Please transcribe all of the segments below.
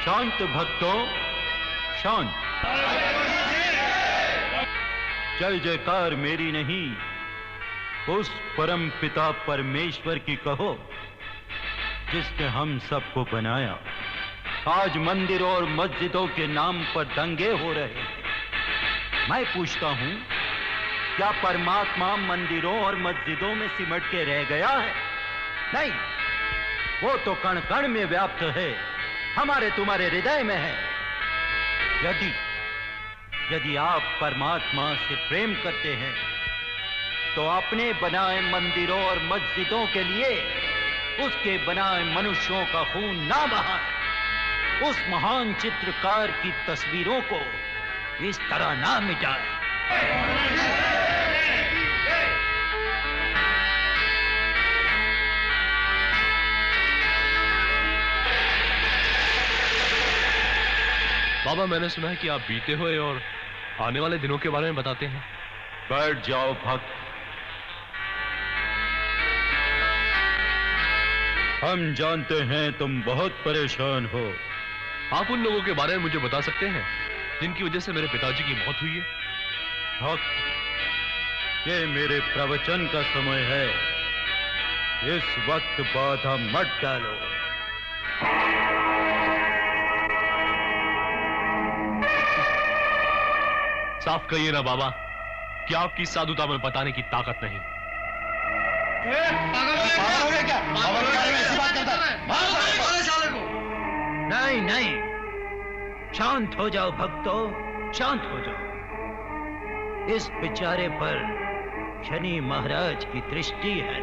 शांत भक्तों, शांत। जय जयकार मेरी नहीं, उस परम पिता परमेश्वर की कहो जिसने हम सबको बनाया। आज मंदिरों और मस्जिदों के नाम पर दंगे हो रहे हैं। मैं पूछता हूं, क्या परमात्मा मंदिरों और मस्जिदों में सिमट के रह गया है? नहीं, वो तो कण कण में व्याप्त है, हमारे तुम्हारे हृदय में है। यदि आप परमात्मा से प्रेम करते हैं तो अपने बनाए मंदिरों और मस्जिदों के लिए उसके बनाए मनुष्यों का खून ना बहाएं। उस महान चित्रकार की तस्वीरों को इस तरह ना मिटाएं। बाबा, मैंने सुना है कि आप बीते हुए और आने वाले दिनों के बारे में बताते हैं। बैठ जाओ भक्त। हम जानते हैं तुम बहुत परेशान हो। आप उन लोगों के बारे में मुझे बता सकते हैं जिनकी वजह से मेरे पिताजी की मौत हुई है? भक्त, ये मेरे प्रवचन का समय है। इस वक्त बाधा मत डालो। साफ कहिए ना बाबा, कि आपकी साधुता में बताने की ताकत नहीं। नहीं नहीं, शांत हो जाओ भक्तों, शांत हो जाओ। इस बेचारे पर शनि महाराज की दृष्टि है,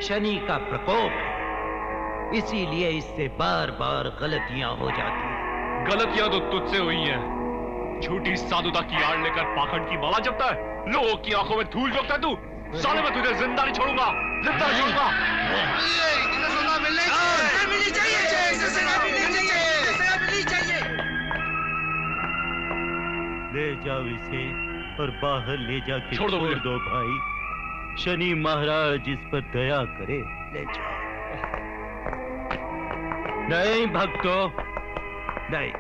शनि का प्रकोप है, इसीलिए इससे बार बार गलतियां हो जाती हैं। गलतियां तो तुझसे हुई हैं। झूठी साधुता की आड़ लेकर पाखंड की माला जपता है, लोगों की आंखों में धूल झोंकता है तू। साले मैं तुझे जिंदा नहीं छोड़ूंगा, जिंदा नहीं छोड़ूंगा। ले जाओ इसे और बाहर ले जाके छोड़ दो भाई। शनि महाराज इस पर दया करे। ले जाओ। नहीं भक्तों, नहीं,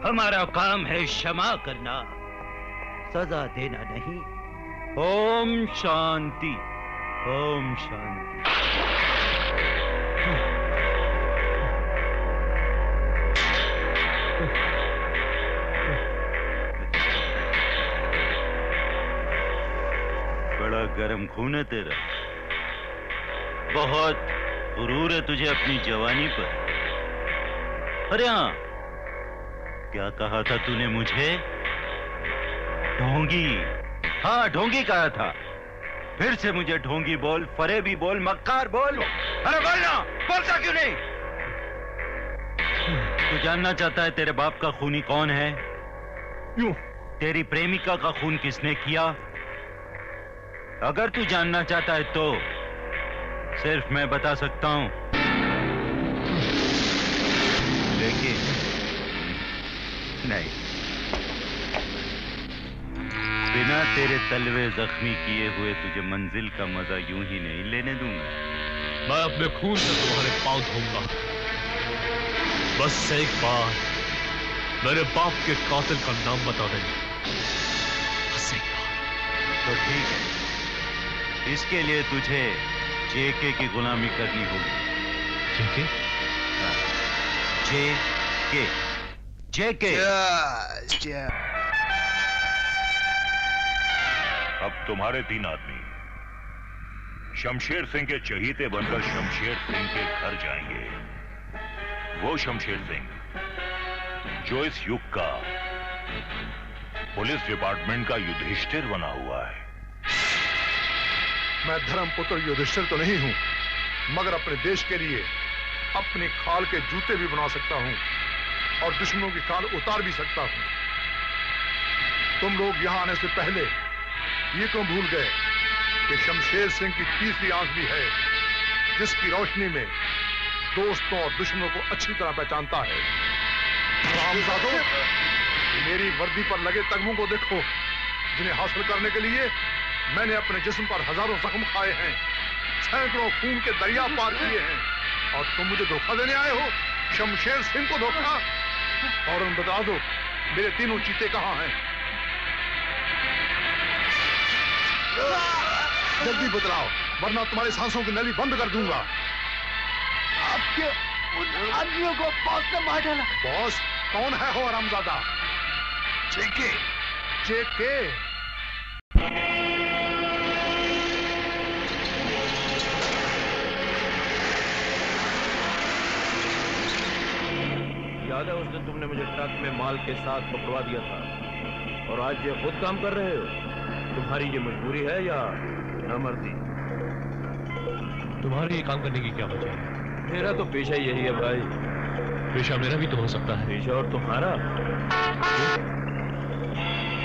हमारा काम है क्षमा करना, सजा देना नहीं। ओम शांति, ओम शांति। बड़ा गर्म खून है तेरा, बहुत गुरूर है तुझे अपनी जवानी पर। अरे हाँ, क्या कहा था तूने मुझे? ढोंगी। हाँ, ढोंगी कहा था। फिर से मुझे ढोंगी बोल, फरेबी बोल, मक्कार बोल। अरे बोलना, बोलता क्यों नहीं? तू जानना चाहता है तेरे बाप का खूनी कौन है? यूं। तेरी प्रेमिका का खून किसने किया? अगर तू जानना चाहता है तो सिर्फ मैं बता सकता हूं। लेकिन नहीं, बिना तेरे तलवे जख्मी किए हुए तुझे मंजिल का मजा यूं ही नहीं लेने दूंगा। मैं अपने खून से तुम्हारे पांव धोऊंगा। बस एक बार मेरे बाप के कातिल का नाम बता देना। बस एक बार। तो ठीक है, इसके लिए तुझे जेके की गुलामी करनी होगी। जेके? जेके, जेके। अब तुम्हारे 3 आदमी शमशेर सिंह के चहीते बनकर शमशेर सिंह के घर जाएंगे। वो शमशेर सिंह जो इस युग का पुलिस डिपार्टमेंट का युधिष्ठिर बना हुआ है। मैं धर्मपुत्र युधिष्ठिर तो नहीं हूं, मगर अपने देश के लिए अपनी खाल के जूते भी बना सकता हूं और दुश्मनों की खाल उतार भी सकता हूं। तुम लोग यहां आने से पहले ये क्यों भूल गए कि शमशेर सिंह की तीसरी आंख भी है, जिसकी रोशनी में दोस्तों और दुश्मनों को अच्छी तरह पहचानता है। रामजादो, मेरी वर्दी पर लगे तगमों को देखो, जिन्हें हासिल करने के लिए मैंने अपने जिस्म पर हजारों जख्म खाए हैं, सैकड़ों खून के दरिया पार किए हैं, और तुम मुझे धोखा देने आए हो? शमशेर सिंह को धोखा? फौरन बता दो मेरे तीनों चीते कहाँ हैं? जल्दी बतलाओ वरना तुम्हारी सांसों की नली बंद कर दूंगा। आपके उन आदमियों को बॉस ने मार डाला। बॉस कौन है हो हरामजादा? चेके। चेके? याद है उस दिन तुमने मुझे ट्रक में माल के साथ पकड़वा दिया था और आज ये खुद काम कर रहे हो? तुम्हारी ये मजबूरी है या नामर्दी? तुम्हारे ये काम करने की क्या वजह है? मेरा तो पेशा यही है भाई। पेशा मेरा भी तो हो सकता है। पेशा और तुम्हारा?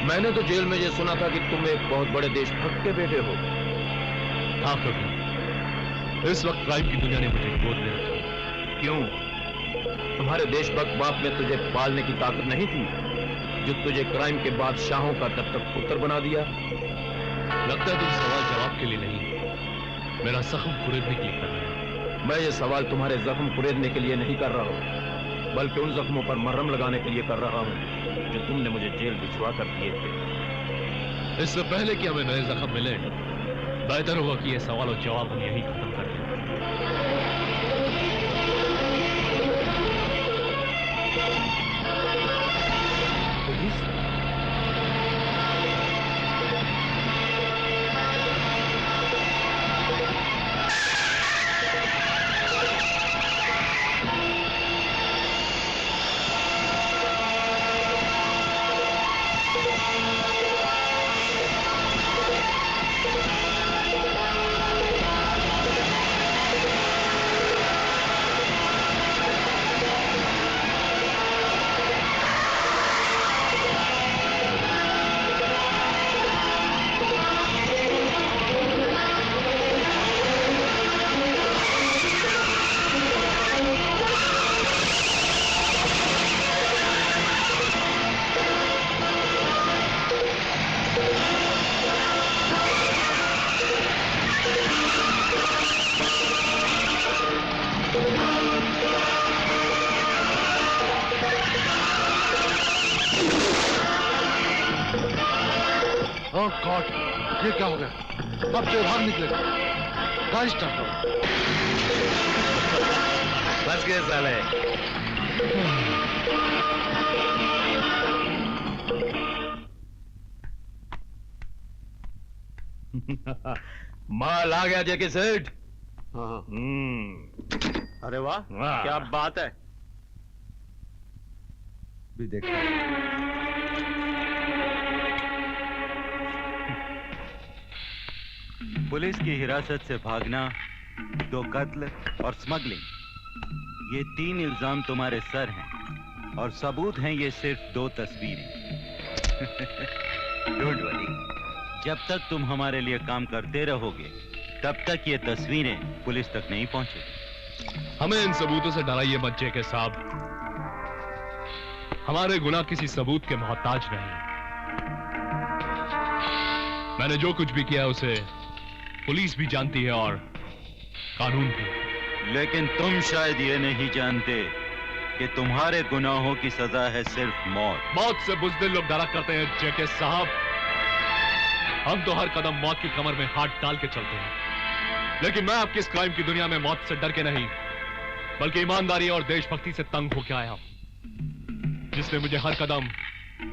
मैंने तो जेल में ये सुना था कि तुम एक बहुत बड़े देशभक्त के बेटे हो। हाँ कभी इस वक्त क्राइम की दुनिया ने मुझे गोद में रखा। क्यों? तुम्हारे देशभक्त बाप में तुझे पालने की ताकत नहीं थी जो तुझे क्राइम के बादशाहों का तब तक पुत्र बना दिया? लगता है तुम सवाल जवाब के लिए नहीं, मेरा जख्म कुरेदने के लिए कर रहे हो। मैं ये सवाल तुम्हारे जख्म कुरेदने के लिए नहीं कर रहा हूँ, बल्कि उन जख्मों पर मरहम लगाने के लिए कर रहा हूँ जो तुमने मुझे जेल भिजवा कर दिए थे। इससे पहले कि हमें नए जख्म मिले, बेहतर होगा कि ये सवाल और जवाब हम यहीं खत्म कर दें। पुलिस? ओह गॉड, ये क्या हो गया? अब तो बाहर निकलेगा। गाड़ी स्टार्ट करो। बस गए साले। माल आ गया जेके सेठ। हाँ। अरे वाह, क्या बात है। भी देखो। पुलिस की हिरासत से भागना, 2 कत्ल और स्मगलिंग, ये 3 इल्जाम तुम्हारे सर हैं और सबूत हैं ये सिर्फ 2 तस्वीरें। डोंट वरी, जब तक तुम हमारे लिए काम करते रहोगे तब तक ये तस्वीरें पुलिस तक नहीं पहुंचेगी। हमें इन सबूतों से डराइए मत जेके साहब, हमारे गुनाह किसी सबूत के मोहताज नहीं। मैंने जो कुछ भी किया उसे पुलिस भी जानती है और कानून भी। लेकिन तुम शायद ये नहीं जानते कि तुम्हारे गुनाहों की सजा है सिर्फ मौत। मौत से बुज़दिल लोग डरा करते हैं जेके साहब, हम तो हर कदम मौत की कमर में हाथ डाल के चलते हैं। लेकिन मैं आपकी इस क्राइम की दुनिया में मौत से डर के नहीं, बल्कि ईमानदारी और देशभक्ति से तंग होकर आया हूं, जिसने मुझे हर कदम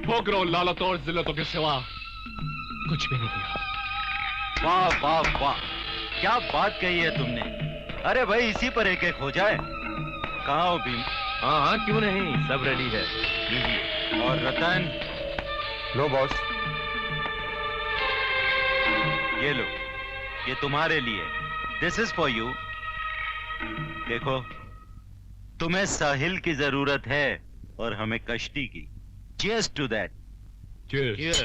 ठोकरों, लालतों और जिल्लतों के सिवा कुछ भी नहीं दिया। वाह वाह वाह, क्या बात कही है तुमने। अरे भाई, इसी पर एक एक हो जाए। कहाँ हो भीम? हाँ हाँ, क्यों नहीं, सब रेडी है। और रतन? लो बॉस। ये लो, ये तुम्हारे लिए। This is for you. देखो, तुम्हें साहिल की जरूरत है और हमें कश्ती की। Cheers to that. चीयर्स।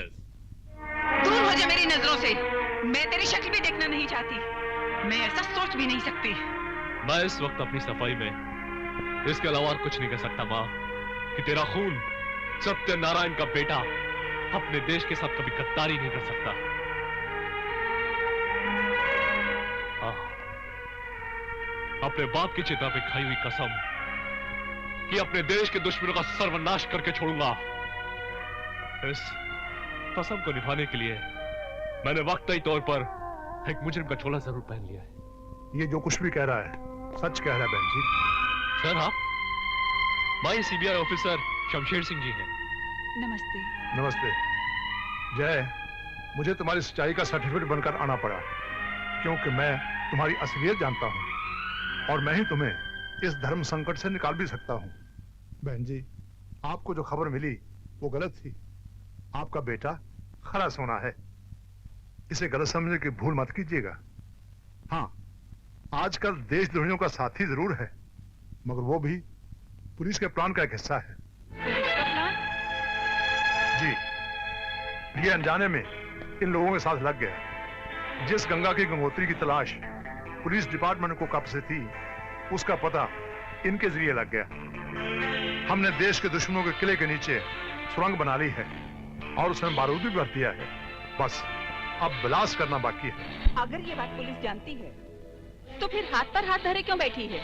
दूर हो जा मेरी नजरों से। मैं तेरी शक्ल भी देखना नहीं चाहती। मैं ऐसा सोच भी नहीं सकती। मैं इस वक्त अपनी सफाई में इसके अलावा और कुछ नहीं कर सकता माँ, कि तेरा खून सत्यनारायण का बेटा अपने देश के साथ कभी गद्दारी नहीं कर सकता। अपने बाप की चिता पे खाई हुई कसम कि अपने देश के दुश्मनों का सर्वनाश करके छोड़ूंगा। इस कसम को निभाने के लिए मैंने वक्ती तौर पर एक मुजरिम का चोला जरूर पहन लिया है। ये जो कुछ भी कह रहा है सच कह रहा है बहन जी। सर आप भाई सीबीआई ऑफिसर शमशेर सिंह जी हैं। नमस्ते। नमस्ते। जय, मुझे तुम्हारी सच्चाई का सर्टिफिकेट बनकर आना पड़ा क्योंकि मैं तुम्हारी असलियत जानता हूं और मैं ही तुम्हें इस धर्म संकट से निकाल भी सकता हूं। बहन जी, आपको जो खबर मिली वो गलत थी। आपका बेटा खरा सोना है, इसे गलत समझने की भूल मत कीजिएगा। हाँ, आजकल देशद्रोहियों का साथी जरूर है, मगर वो भी पुलिस के प्लान का एक हिस्सा है। जी, ये अनजाने में इन लोगों के साथ लग गया। जिस गंगा की गंगोत्री की तलाश पुलिस डिपार्टमेंट को कब से थी, उसका पता इनके जरिए लग गया। हमने देश के दुश्मनों के किले के नीचे सुरंग बना ली है और उसमें बारूद भी भर दिया है। बस अब ब्लास्ट करना बाकी है। अगर ये बात पुलिस जानती है तो फिर हाथ पर हाथ धरे क्यों बैठी है?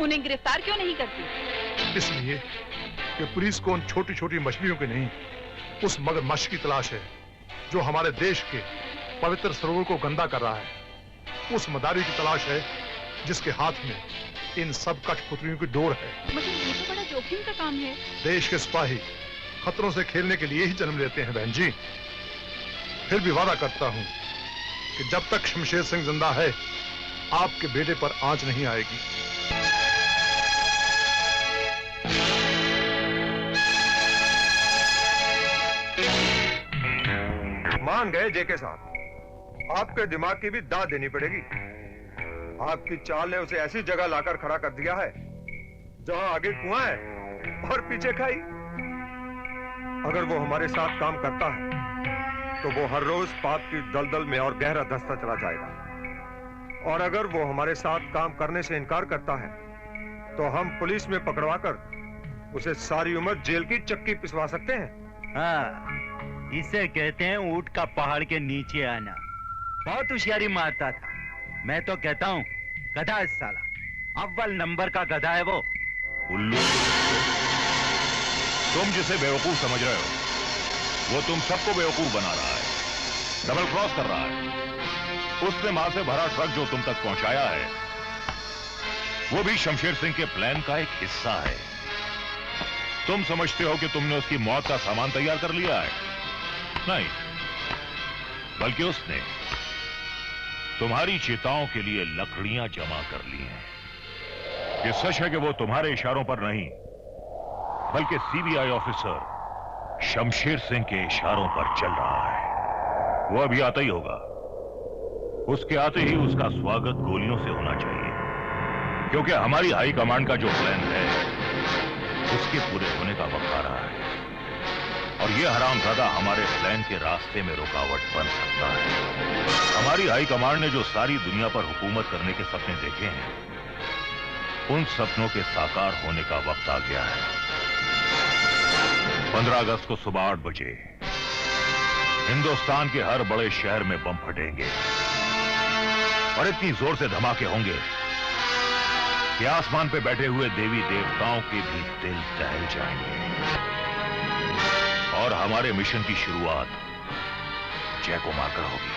उन्हें गिरफ्तार क्यों नहीं करती? इसलिए कि पुलिस को उन छोटी छोटी मछलियों की नहीं, उस मगरमच्छ की तलाश है जो हमारे देश के पवित्र सरोवर को गंदा कर रहा है। उस मदारी की तलाश है जिसके हाथ में इन सब कठपुतलियों की डोर है। मगर ये तो बड़ा जोखिम का काम है। देश के सिपाही खतरों से खेलने के लिए ही जन्म लेते हैं बहन जी। फिर भी वादा करता हूं कि जब तक शमशेर सिंह जिंदा है, आपके बेटे पर आंच नहीं आएगी। मान गए जेके साहब, आपके दिमाग की भी दाद देनी पड़ेगी। आपकी चाल ने उसे ऐसी जगह लाकर खड़ा कर दिया है जहां आगे कुआं है और पीछे खाई। अगर वो हमारे साथ काम करता है तो वो हर रोज पाप की दलदल में और गहरा धंसता चला जाएगा, और अगर वो हमारे साथ काम करने से इनकार करता है तो हम पुलिस में पकड़वाकर उसे सारी उम्र जेल की चक्की पिसवा सकते हैं। हाँ, इसे कहते हैं ऊंट का पहाड़ के नीचे आना। बहुत होशियारी मारता था। मैं तो कहता हूँ गधा है साला, अव्वल नंबर का गधा है वो। उल्लू, तुम जिसे बेवकूफ समझ रहे हो वो तुम सबको बेवकूफ बना रहा है, डबल क्रॉस कर रहा है। उसने मां से भरा ट्रक जो तुम तक पहुंचाया है वो भी शमशेर सिंह के प्लान का एक हिस्सा है। तुम समझते हो कि तुमने उसकी मौत का सामान तैयार कर लिया है? नहीं, बल्कि उसने तुम्हारी चिताओं के लिए लकड़ियां जमा कर ली हैं। ये सच है कि वो तुम्हारे इशारों पर नहीं, बल्कि सीबीआई ऑफिसर शमशेर सिंह के इशारों पर चल रहा है। वो अभी आता ही होगा। उसके आते ही उसका स्वागत गोलियों से होना चाहिए, क्योंकि हमारी हाई कमांड का जो प्लान है उसके पूरे होने का वक्त आ रहा है, और ये हरामजादा हमारे प्लान के रास्ते में रुकावट बन सकता है। हमारी हाई कमांड ने जो सारी दुनिया पर हुकूमत करने के सपने देखे हैं, उन सपनों के साकार होने का वक्त आ गया है। 15 अगस्त को सुबह 8 बजे हिंदुस्तान के हर बड़े शहर में बम फटेंगे और इतनी जोर से धमाके होंगे कि आसमान पे बैठे हुए देवी देवताओं के भी दिल दहल जाएंगे, और हमारे मिशन की शुरुआत जय को मारकर होगी।